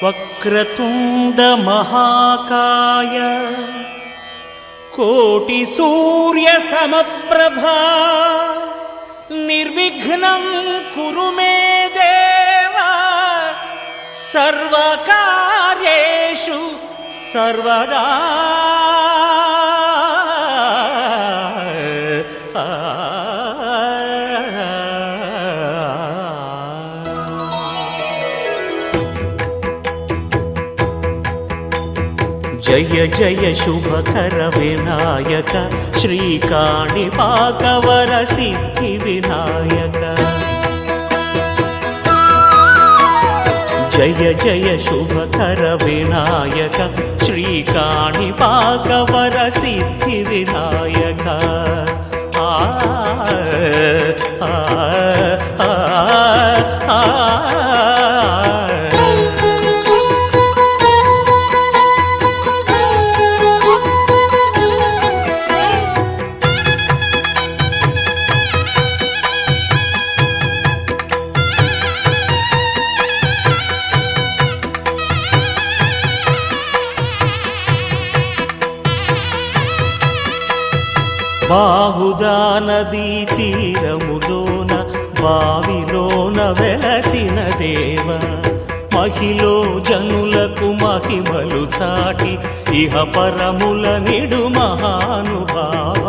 వక్రతుండ మహాకాయ కోటి సూర్య సమప్రభా నిర్విఘ్నం కురు మే దేవా సర్వకార్యేషు సర్వదా. జయ జయ శుభకర వినాయక శ్రీకాణిపాకవర సిద్ధి వినాయక. జయ జయ శుభకర వినాయక శ్రీకాణిపాకవర సిద్ధి వినాయక. ఆ ఆ ఆ ఆ బాహుదా నదీ తీరములోన బావిలోన వెలసిన దేవ మహిలో జనులకు మహిమలు చాటి ఇహ పరముల నిడు మహానుభావ.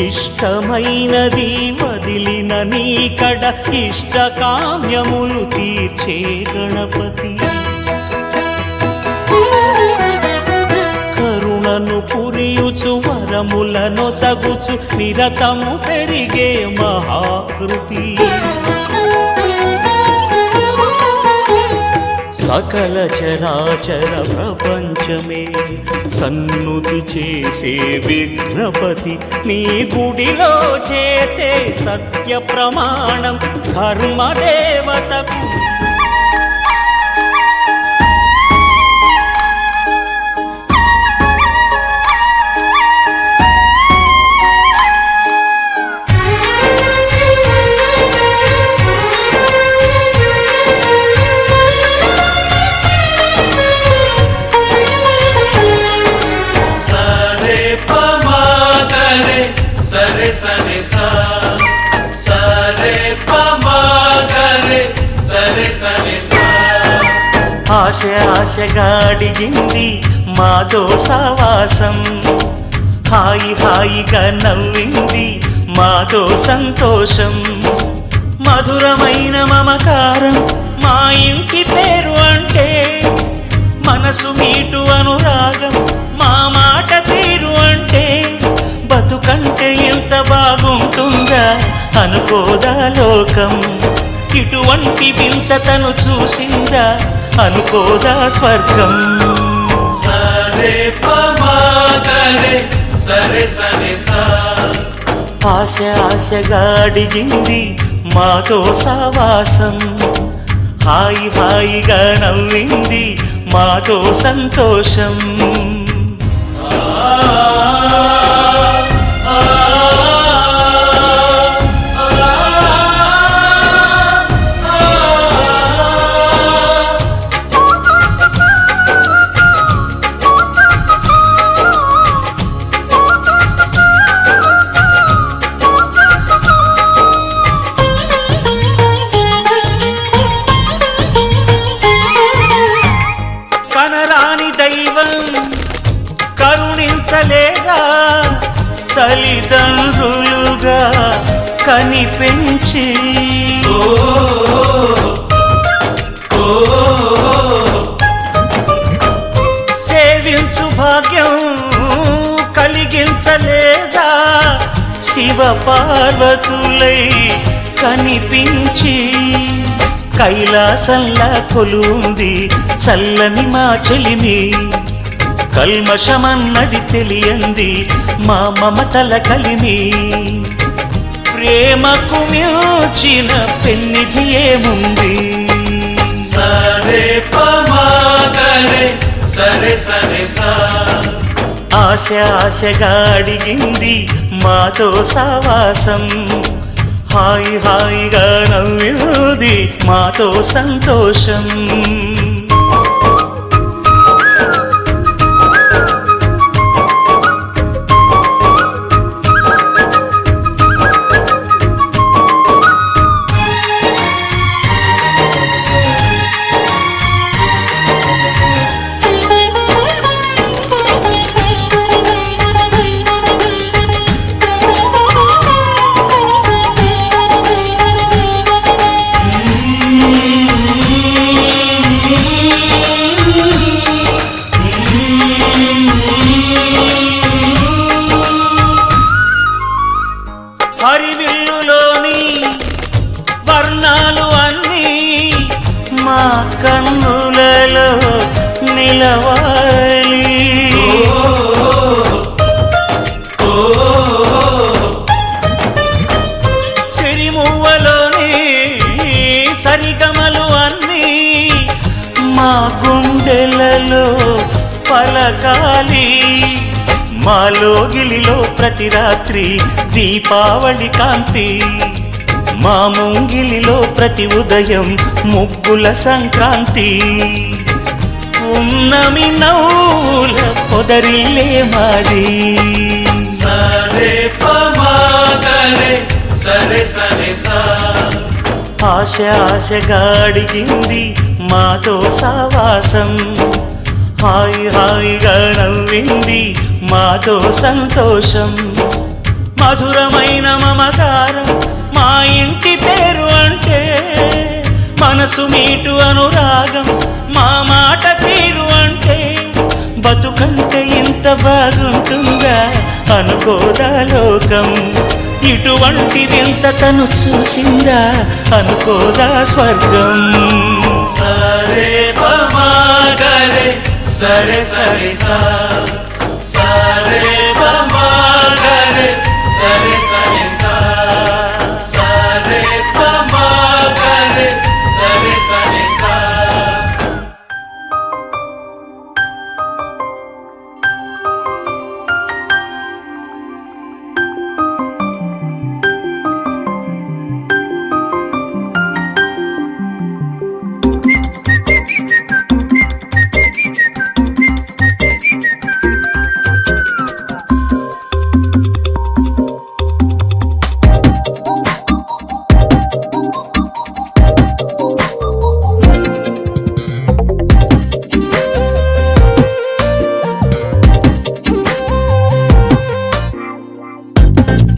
ఇష్టమైనది వదిలిన నీకడ ఇష్ట కామ్యములు తీర్చే గణపతి. కరుణను పురియుచు వరములను సగుచు నిరతము పెరిగే మహాకృతి. సకల చరాచర ప్రపంచమే సన్నుతి చేసే విఘ్నపతి. నీ గుడిలో చేసే సత్య ప్రమాణం ధర్మదేవతకు. ఆశ ఆశగా అడిగింది మాతో సావాసం. హాయి హాయిగా నవ్వింది మాతో సంతోషం. మధురమైన మమకారం మా ఇంటి పేరు అంటే మనసు మీటు అనురాగం మా మాట తీరు అంటే బతుకంటే ఎంత బాగుంటుందా అనుకోదా లోకం. ఇటువంటి వింతతను చూసిందా అనుకోదా స్వర్గం. సరే పమాగరే సరే సరే సా. ఆశ ఆశగా అడిగింది మాతో సావాసం. హాయి హాయిగా నవ్వింది మాతో సంతోషం. కరుణించలేదా తల్లిదండ్రులుగా కనిపెంచి. సేవించు భాగ్యం కలిగించలేదా శివ పార్వతులై కనిపించి. కైలాసంలా కొలుంది చల్లని మా చెలిమి. కల్మషమన్నది తెలియంది మా మమతల కలిమి. ప్రేమకు మించిన పెన్నిధి ఏముంది. సరే పమాగరే సరే సరే సా. ఆశ ఆశగా అడిగింది మాతో సావాసం. హాయి హాయిగా నవ్వింది మాతో సంతోషం. హరివిల్లులోని వర్ణాలు అన్నీ మా కన్నులలో నిలవాలి. సిరిమువ్వలోని సరిగమలు అన్నీ మా గుండెలలో పలకాలి. మాలోగిలిలో ప్రతి రాత్రి దీపావళి కాంతి, మా ముంగిలిలో ప్రతి ఉదయం ముగ్గుల సంక్రాంతి. ఉన్నమి నవ్వుల పొదరిల్లే మాది. సరే పమాగరే సరే సరే సా. ఆశ ఆశగా అడిగింది మాతో సావాసం. హాయి హాయిగా నవ్వింది మాతో సంతోషం. మధురమైన మమకారం మా ఇంటి పేరు అంటే, మనసు మీటు అనురాగం మా మాట తీరు అంటే, బతుకంటే ఇంత బాగుంటుందా అనుకోదా లోకం. ఇటువంటి వింత తను చూసిందా అనుకోదా స్వర్గం. సరే పమాగరే సరే సరే సా. సరే పమాగరే సరే సరే సా. సరే పమాగరే సరే సరే సా.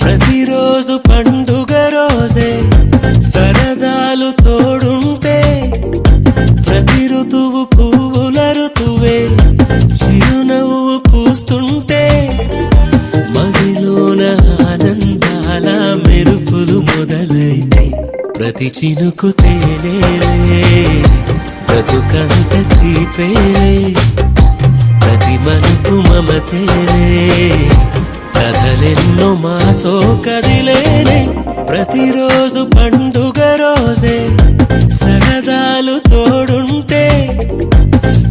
ప్రతిరోజు పండుగ రోజే సరదాలు తోడుంటే, ప్రతి ఋతువు పువ్వుల ఋతువే చిరునవ్వు పూస్తుంటే, మదిలోన ఆనందాల మెరుపులు మొదలైతే, ప్రతి చినుకు తేనేలే బ్రతుకంత తీపేలే, ప్రతి మలుపు మమతేలే కథలెన్నో మాతో కదిలేనే. ప్రతిరోజు పండుగ రోజే సరదాలు తోడుంటే,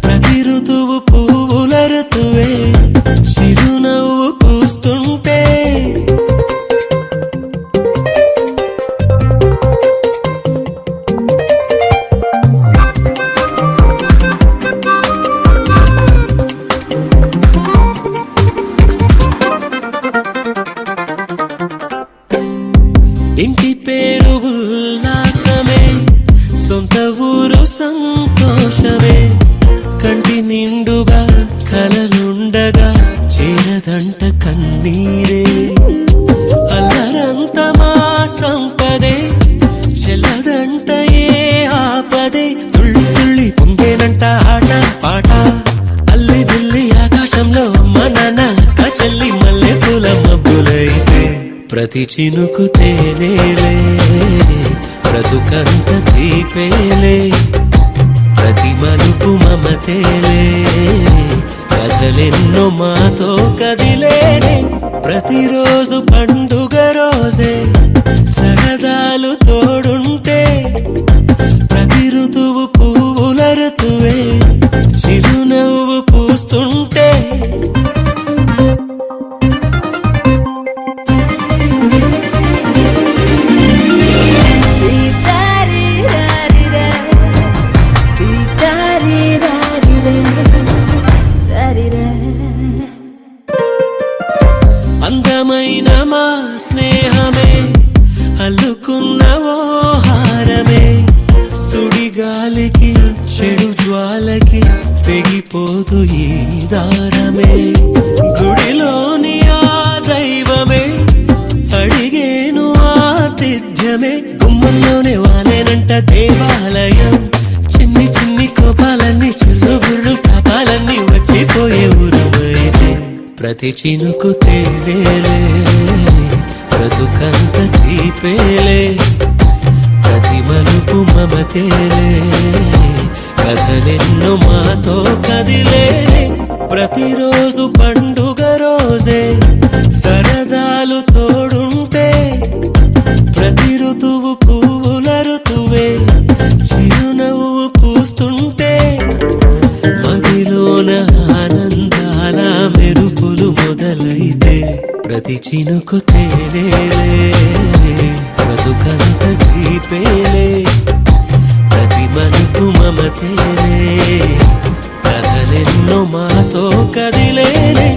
ప్రతి ఋతువు పువ్వుల ఋతువే చిరునవ్వు పూస్తుంటే, ఇంటి పేరు ఉల్లాసమే, సొంత ఊరు సంతోషమే, కంటి నిండుగా కలలుండగా చేరదంట కన్నీరే. అల్లరంత మా సంపదే చెల్లదంట ఏ ఆపదే, తుళ్ళి తుళ్ళి పొంగేనంట ఆట పాట. అల్లి బిల్లి ఆకాశంలో అమ్మ నాన్న అక్క చెల్లి మల్లె పూల మబ్బులైతే, ప్రతి చినుకు తేనేలే బ్రతుకంత తీపేలే, ప్రతి మలుపు మమతేలే కథలెన్నో మాతో కదిలేనే. ప్రతిరోజు పండుగ రోజే సరదాలు తోడుంటే, ప్రతి ఋతువు పువ్వుల ఋతువే చిరునవ్వు పూస్తుంటే, దేవాలయం. చిన్ని చిన్ని కోపాలన్నీ చిల్లుబుర్రు తాపాలన్నీ వచ్చిపోయే ఊరుమైతే ప్రతి చినుకు తేనేలే బ్రతుకంత తీపేలే ప్రతి మలుపు మమతేలే కథలెన్నో మాతో కదిలేలే ప్రతిరోజు పండుగ రోజే సరదాలు తోడుంటే ప్రతి ఋతువు పువ్వుల ఋతువే చిరునవ్వు పూస్తుంటే మదిలోన ఆనందాల మెరుపులు మొదలైతే ప్రతి చినుకు తేనేలే బ్రతుకంత తీపేలే ప్రతి మలుపు మమతేలే కథలెన్నో మాతో కదిలేలే.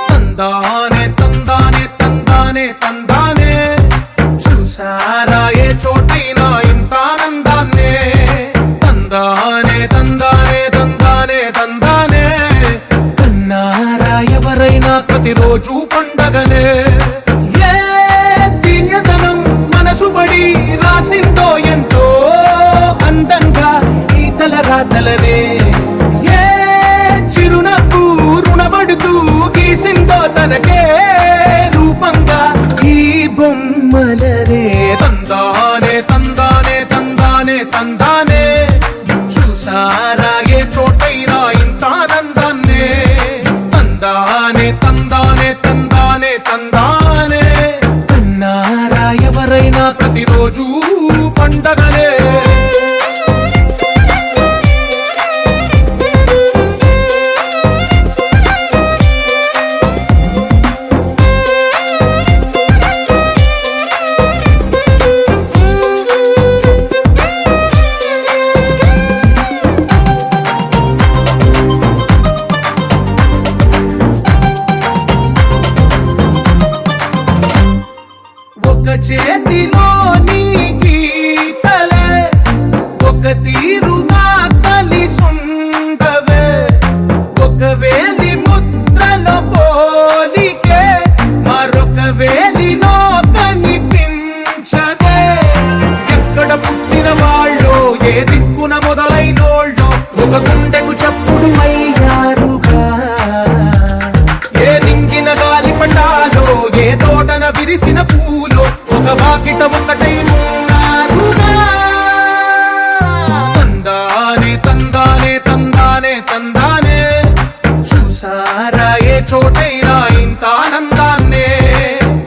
తందానే తందానే తందానే తందానే చూసారా ఏ చోటైనా ఇంత ఆనందాన్నే తందానే తందానే తందానే తందానే కన్నారా ఎవరైనా ప్రతిరోజు పండగనే ఏ తీయదనం మనసు పడి రాసిందో ఎంతో అందంగా ఈ తలరాతలనే ఏ చిరునవ్వు రుణపడుతూ గీసిందో తనకే రూపంగా ఈ బొమ్మలనే తందానే తందానే తందానే తందానే చూసారా ఏ చోటైనా ఇంత ఆనందాన్నే తందానే తందానే తందానే తందానే కన్నారా ఎవరైనా ప్రతిరోజు పండగనే. ఒక చేతిలోని గీతలే ఒక తీరుగా కలిసుండవే ఒక వేలి ముద్రల పోలికే మరొక వేలిలో కనిపించదే ఎక్కడ పుట్టిన వాళ్ళో ఏ దిక్కున మొదలైనోళ్ళో ఒక గుండెకు చప్పుడు అయ్యారుగా ఏ దింగిన గాలి పటాలో ఏ తోటన విరిసిన పూలో ఒక వాకిట ఒకటై ఉన్నారుగా తందానే తందానే తందానే తందానే చూసారా ఏ చోటైనా ఇంత ఆనందాన్నే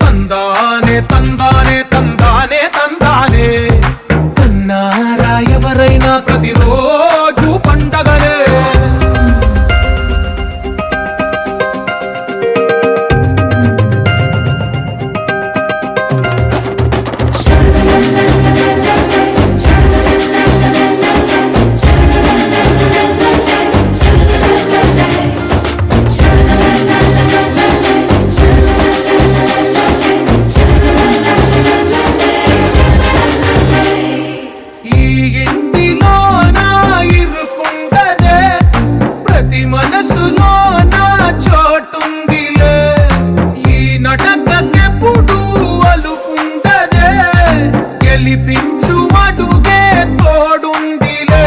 తందానే తందానే తందానే తందానే కన్నారా ఎవరైనా ప్రతిరోజు పండగనే. ఈ ఇంటిలో నా ఇరుకుండదే ప్రతి మనసులో నా చోటుందిలే ఈ నటకెప్పుడు అలుకుండదే గెలిపించు అడుగే తోడుందిలే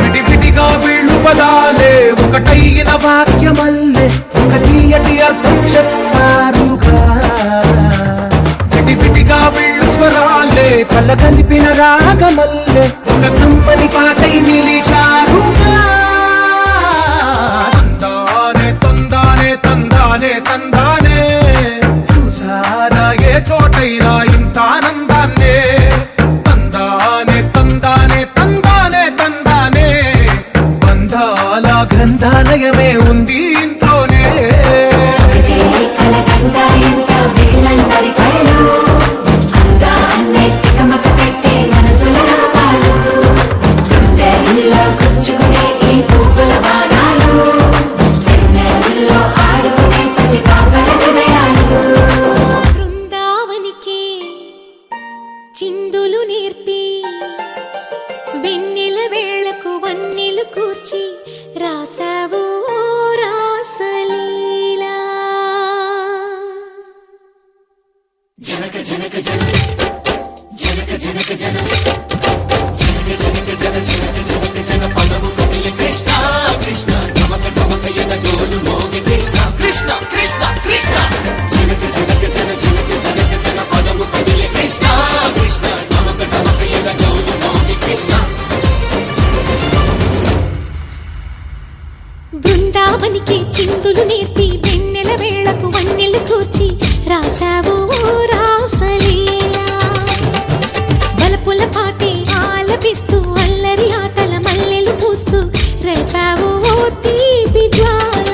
విడివిడిగా వీళ్ళు పదాలే ఒకటైన వాక్యమల్లే ఒక తీయటి అర్థం చెప్పారుగా విడివిడిగా వీళ్ళు స్వరాలే కళ్ళ కలిపిన రాగమల్లే ఒక కమ్మని పాటై నిలిచారుగా తందానే తందానే తందానే తందానే చూసారా ఏ చోటైనా ఇంత ఆనందాన్నే తందానే తందానే తందానే తందానే బంధాల గ్రంథాల చిందులు నేర్పి వెన్నెల వేళకు వన్నెలు కూర్చి రాసావు ఓ రాసలీలా. జనక జనక జన జనక జనక జన జనక జనక జన జనక జనక జన పదము కదిలి కృష్ణ కృష్ణ టమక టమక ఎద డోలు మోగి కృష్ణ కృష్ణ కృష్ణ కృష్ణ జనక జనక జన జనక జనక జన పదము కదిలి కృష్ణ కృష్ణ టమక టమక ఎద డోలు మోగి కృష్ణ. బృందావనికి చిందులు నేర్పి వెన్నెల వేళకు వన్నెలు కూర్చి రాసావు ఓ రాసలీలా. బలపుల పాటే ఆలపిస్తూ అల్లరి ఆటల మల్లెలు పూస్తూ రేపావు ఓ తీపి జ్వాల.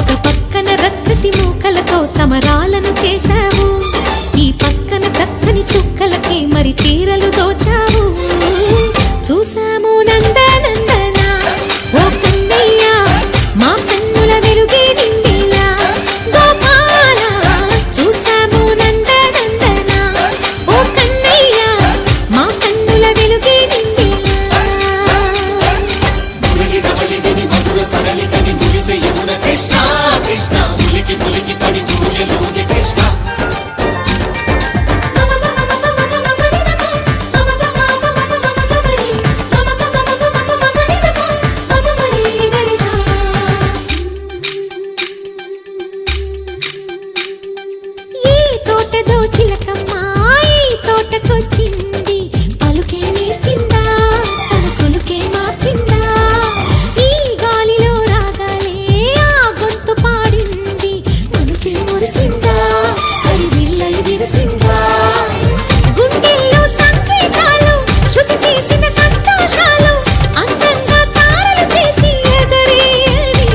ఒక పక్కన రక్కసి మూకలతో సమరాలను చేశావు, ఈ పక్కన చక్కని చుక్కలకి మరి చీరలు దోచావు. చూసాము నందనందన ఓ కన్నయ్య మా కన్నుల వెలుగే నిండిలా. గోపాల చూసాము నందనందన ఓ కన్నయ్య మా కన్నుల వెలుగే నిండిలా. మురళి రవళిని మధుర సరళికని మురిసే యమున కృష్ణ కృష్ణ ములికి ములికి పడి దూయలోని కృష్ణ. తోటకొచ్చింది పలుకే నేర్చిందా తన కొలుకే మార్చిందా. ఈ గాలిలో రాగాలే ఆ గొంతు పాడింది, మనసే మురిసిందా హరి విల్లై విరిసిందా. గుండెల్లో సంకేతాలు శృతి చేసిన సంతోషాలు అందంగా తారలు చేసి ఎగరేయని.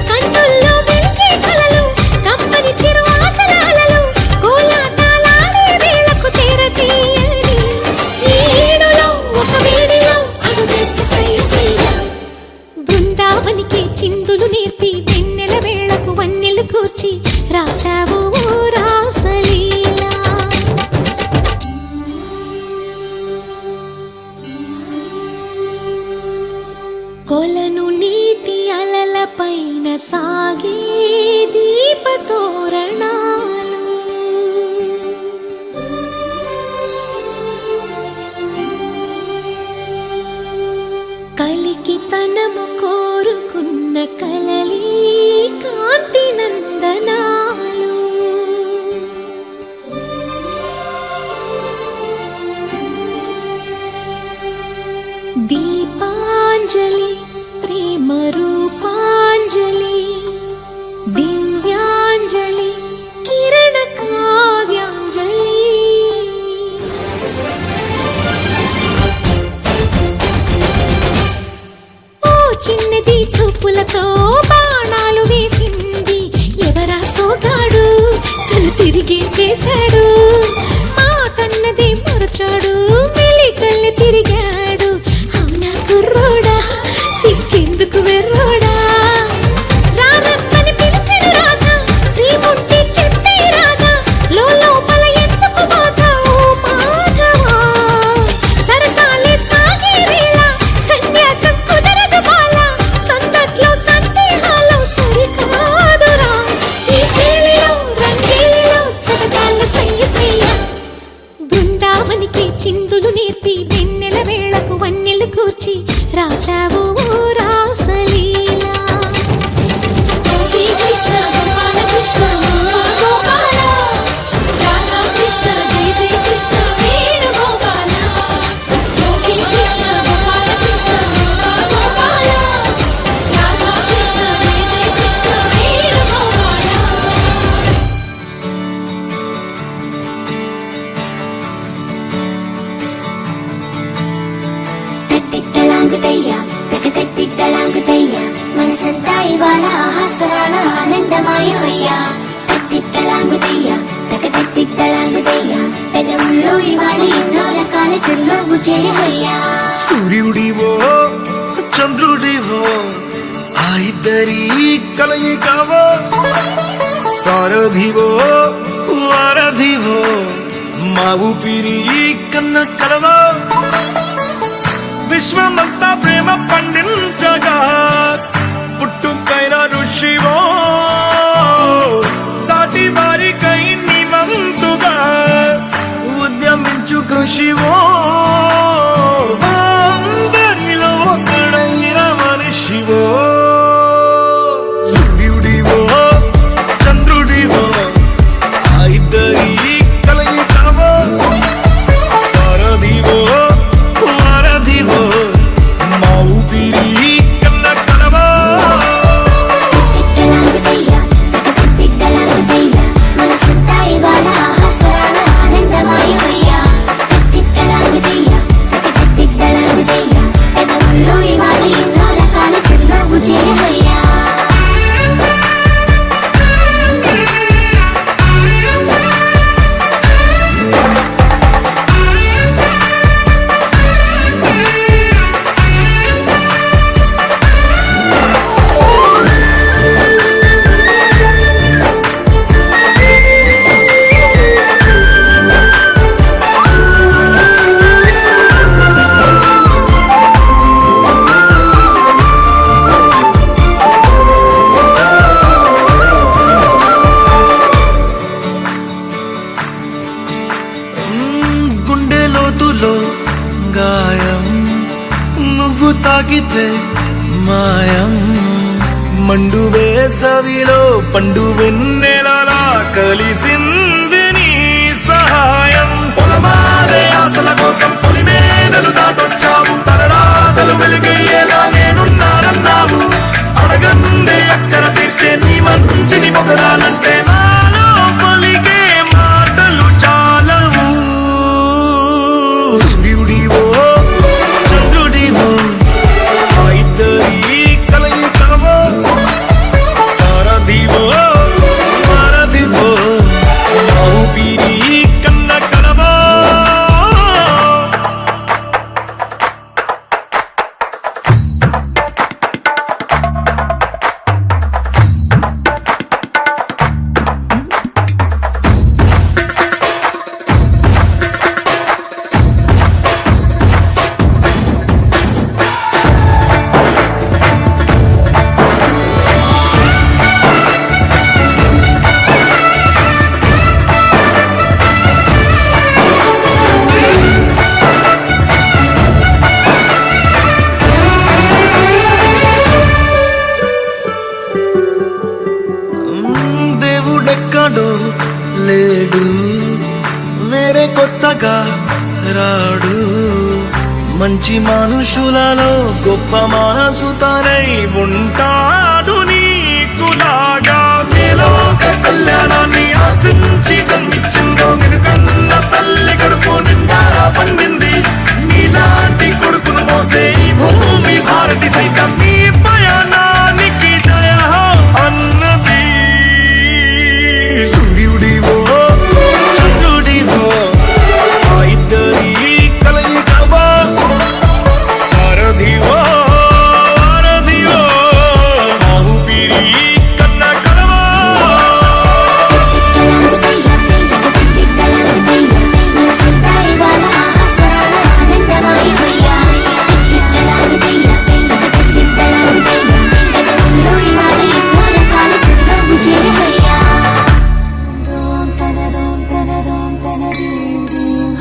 కన్నుల్లో వెలిగే కలలు కమ్మని చిరు ఆశల అలలు కోలాటాలాడే వేళకు తెరతీయని. ఈ ఏడులో ఒక వేడిలో అడుగేస్తే సయ్య సయ్య. బృందావనికి చిందులు నేర్పి వెన్నెల వేళకు వన్నెలు కూర్చి రాసావు ఓ రాసలీలా. కొలను నీటి అలల పైన సాగే దీపతోరణాలు. కలికి తనము కోరుకున్న కలలి కాంతి నందనాలు. దీపాంజలి ప్రేమ రూపాంజలి దివ్యాంజలి కిరణ కావ్యాంజలి. ఓ చిన్నది చూపులతో బాణాలు వేసింది ఎవరా సోగాడు, తను తిరిగి చేశాడు. మాటన్నది మరచాడు మెలికల్లి తిరిగాడు. అవునా కుర్రోడా సిక్కెందుకు వెర్రోడా. రానమ్మని పిలిచిన రాధా రీముంటి చెప్పే రాధా లోపల ఎందుకు బాధ ఓ మాధవా. సరసాలే సాగే వేళ సన్యాసం కుదరదు బాల. సందట్లో సందేహాలు సరికాదురా. ఈ కేళిలో రంగేలిలో సరదాల సయ్య సయ్య. బృందావనికి చిందులు నేర్పి వెన్నెల వేళకు వన్నెలు కూర్చి రాసావు ఓ రాసలీలా. గోపీ కృష్ణ గోపాల కృష్ణ గోపాల రాధా కృష్ణ జయ జయ కృష్ణ వేణు గోపాల. గోపీ కృష్ణ గోపాల కృష్ణ గోపాల రాధా కృష్ణ జయ జయ కృష్ణ వేణు గోపాల. తత్తిత్తలాంగుతయ్య తకతత్తిత్తలాంగుతయ్య మనసంతా ఇవాళ ఆహాస్వరాల ఆనందమాయ హొయ్యా. తత్తిత్తలాంగుతయ్య తకతత్తిత్తలాంగుతయ్య పెదవుల్లో ఇవాళ ఎన్నో రకాల చిరునవ్వు చేరి హొయ్యా. సూర్యుడివో చంద్రుడివో ఆ ఇద్దరి కలయికవో. సారథివో వారధివో మా ఊపిరి కన్న కలవా విశ్వమంతా ప్రేమ పండించగా పుట్టుకైన ఋషివో సాటి వారికై నివంతుగా ఉద్యమించు కృషివో అందరిలో ఒకడైన మనిషివో సూర్యుడివో చంద్రుడివో ఆ ఇద్దరి కలయికవో సారథివో వారధివో మా ఊపిరి కన్న కలవా తిట్టలాగుతయ్యా తిట్టలాగుతయ్యా మనసంతా ఇవాళ ఆస్వరాల ఆనందమయమయ్యా తిట్టలాగుతయ్యా తిట్టలాగుతయ్యా పెదవుల్లో ఇవాళ ఎన్నో రకాల చిరునవ్వు చేరవయ్యా గుండె లోతులో గాయం నువ్వు తాకితే మాయం మండు వేసవిలో పండు వెన్నెలలా కలిసింది నీ సహాయం పొలమారే ఆశల కోసం పొలిమేనలు దాటొచ్చావు తలరాతలు వెలుగయ్యేలా నేనున్నానన్నావు అడగందే అక్కర తీర్చే నీ మంచిని పొగడాలంటే నాలో పలికే మాటలు చాలవు సూర్యుడివో చంద్రుడివో ఆ ఇద్దరి కలయికవో సారథివో వారధివో మా ఊపిరి కన్న కలవా దేవుడెక్కడో లేడు వేరే కొత్తగా రాడు మంచి మనుషులలో గొప్ప మనసు తనై ఉంటాడు నీకులాగా మేలోక కళ్యాణాన్ని ఆశించి జన్మించిందో నిన్నుకన్న తల్లి కడుపు నిండారా పండింది నీలాంటి కొడుకును మోసే ఈ భూమి భారతి సైతం నీ పయనానికి జయ అన్నది సూర్యుడివో చంద్రుడివో ఆ ఇద్దరి కలయికవో సారథివో వారధివో మా ఊపిరి కన్న కలవా మనసంతా ఇవాళ ఆస్వరాల ఆనందమయమయ్యా తిట్టలాగుతయ్యా పెదవుల్లో ఇవాళ ఎన్నో రకాల చిరునవ్వు చేరవయ్యా దోం తనదీం దీం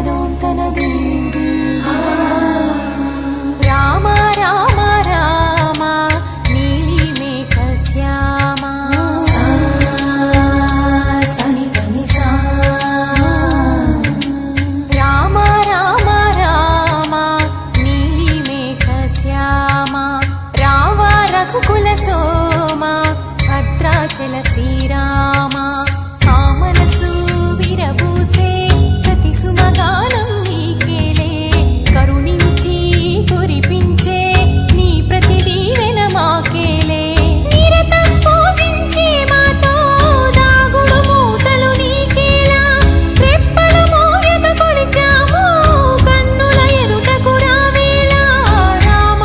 దోం తనదీం దీం రామ రామ రామ నీలి మేఘ శ్యామ సని పని సా రామ రామ రామ నీలి మేఘ శ్యామ రావ రఘుకుల సోమ భద్రాచల శ్రీరామ ఆ మనసు విరబూసే ప్రతి సుమగానం నీకేలే కరుణించి కురిపించే నీ ప్రతి దీవెన మాకేలే నిరతం పూజించే మాతో దాగుడు మూతలు నీకేలా రెప్పలు మోయక కొలిచాము కన్నుల ఎదుటకు రావేలా రామ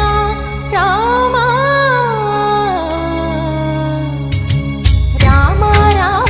రామ రామ రామ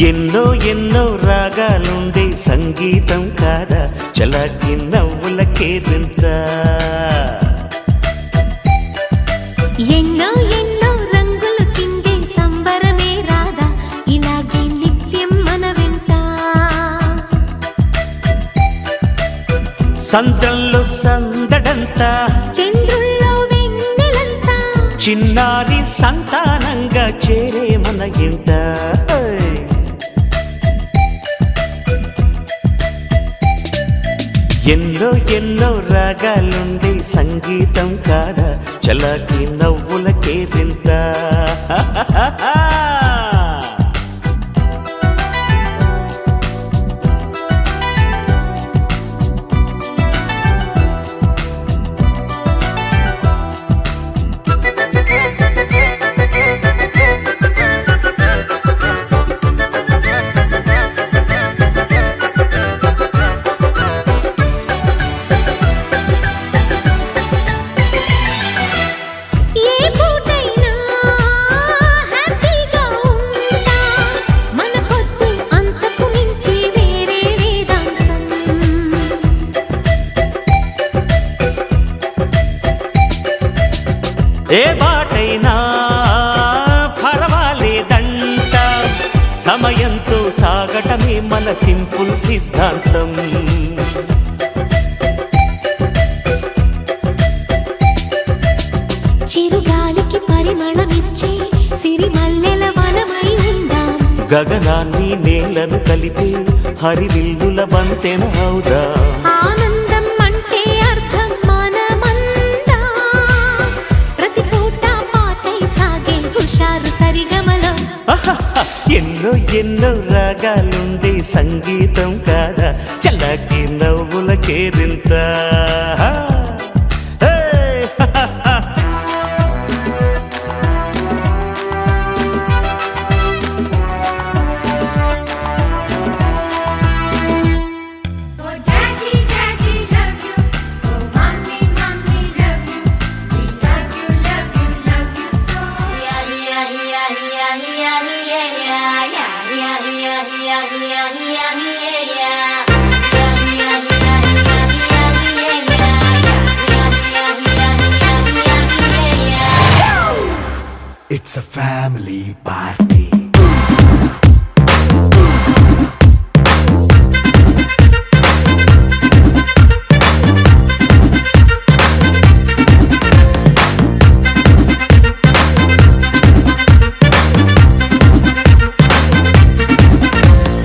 ఎన్నో ఎన్నో రాగాలుండే సంగీతం కాదా చలాకి నవ్వులకేరింత ఎన్నో ఎన్నో రంగులు చిందే సంబరమే రాదా ఇలాగే నిత్యం మన వెంట సందల్లో సందడంతా చంద్రుల్లో వెన్నెలంతా చిన్నారి సంతానంగా చేరే మన ఇంట ఎన్నో ఎన్నో రాగాలుండే సంగీతం కాదా చలాకి నవ్వులకేరింత ఏ పూటైనా హ్యాపీగా ఉంటా మన పొద్దు అంతకు మించి వేరే వేదాంతం ఏ బాటైనా పర్వాలేదంట సమయంతో సాగటమే మన సింపుల్ సిద్ధాంతం చిరుగాలికి పరిమళమిచ్చే సిరిమల్లెల వనమై ఉందాం గగనాన్ని నేలను కలిపి హరివిల్లుల బంతెన అవుదా ఆనందం అంటే అర్థం మనమందా ప్రతి పూట పాటై సాగే హుషారు సరిగమలో ఎన్నో ఎన్నో రాగాలుండే సంగీతం కాదా చల్లకి నవ్వులకేరింత Oh daddy, daddy love you. Oh mommy, mommy love you. We love you, love you, love you so. Yeah, yeah, yeah, yeah, yeah, yeah, yeah, yeah, yeah, yeah, yeah, yeah, yeah, yeah. It's a family party.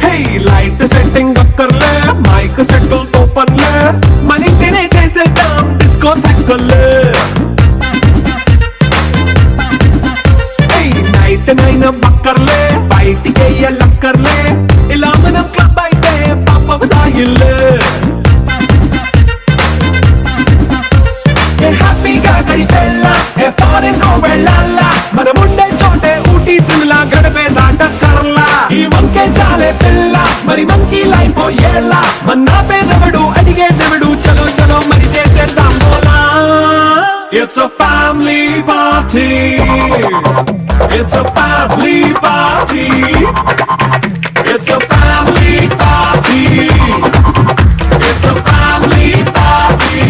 Hey, light setting అక్కర్లే mic సెట్టుల్ తో పనిలే మన ఇంటినే చేసేద్దాం disco థక్కర్లే night nine బక్కర్లే బయటికి లక్కర్లే ఇలా మనం club అయితే పాపదాయిల్లే హ్యాపీగా గడిపెళ్ళా ఏ ఫారెన్ కో వెళ్ళాలా మనం ఉండే చోటే ఊటీ సిమ్లా గడిపే దాటక్కర్లా ఈ వంకే చాలే పిల్ల మరి మంకీ లైఫ్ పోయేలా మన్నా పేదవడు అడిగేదెవడు చలో చలో మరి చేసేద్దాం బోలా It's a family party. It's a family party. It's a family party. It's a family party.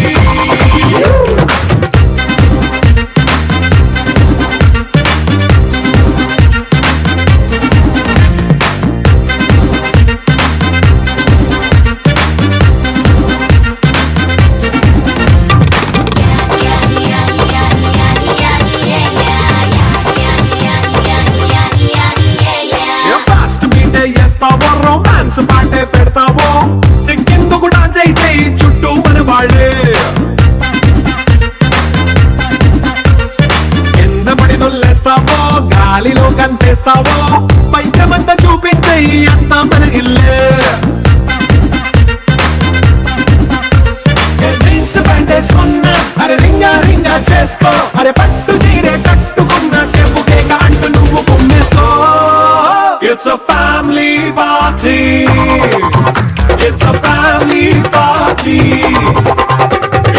Romance పాటే పెడతావో సిక్కిందుకు డాన్స్ అయితే చుట్టూ మన వాళ్ళే కింద పడి నొల్లేస్తావో గాలిలో కనిపిస్తావో పైకమంతా చూపించే అంతా మన ఇల్లే జీన్స్ ప్యాంట్ వేసుకున్నా అరే రింగా రింగా చేసుకో అరే పట్టు చీరే కట్టుకున్న చెప్పుకే అంటూ నువ్వు కుమ్మేసుకో It's a family party. It's a family party.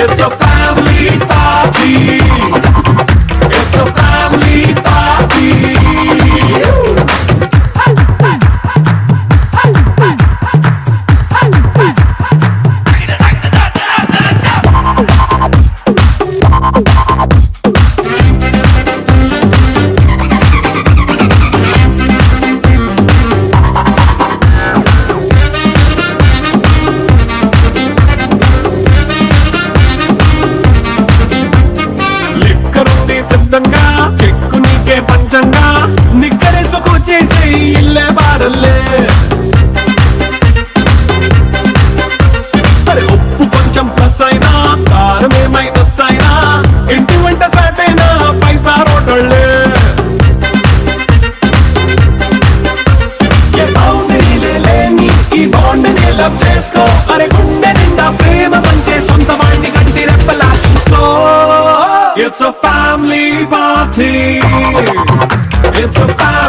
It's a family party. It's a family party. కెక్కు నీకే పంచంగా నిక్కరేసుకొచ్చేసి ఇల్లే బారల్లే అరే ఉప్పు కొంచెం ప్లస్ అయినా కారం మైనస్ అయినా ఇంటి వంట సెట్ అయినా 5 స్టార్ హోటళ్ళే ఏ బౌండరీలే లేని ఈ బాండ్ ని లవ్ చేసుకో అరే గుండె నిండా ప్రేమ పంచే సొంత వాణ్ణి కంటి రెప్పలా చూసుకో It's a family party. It's a family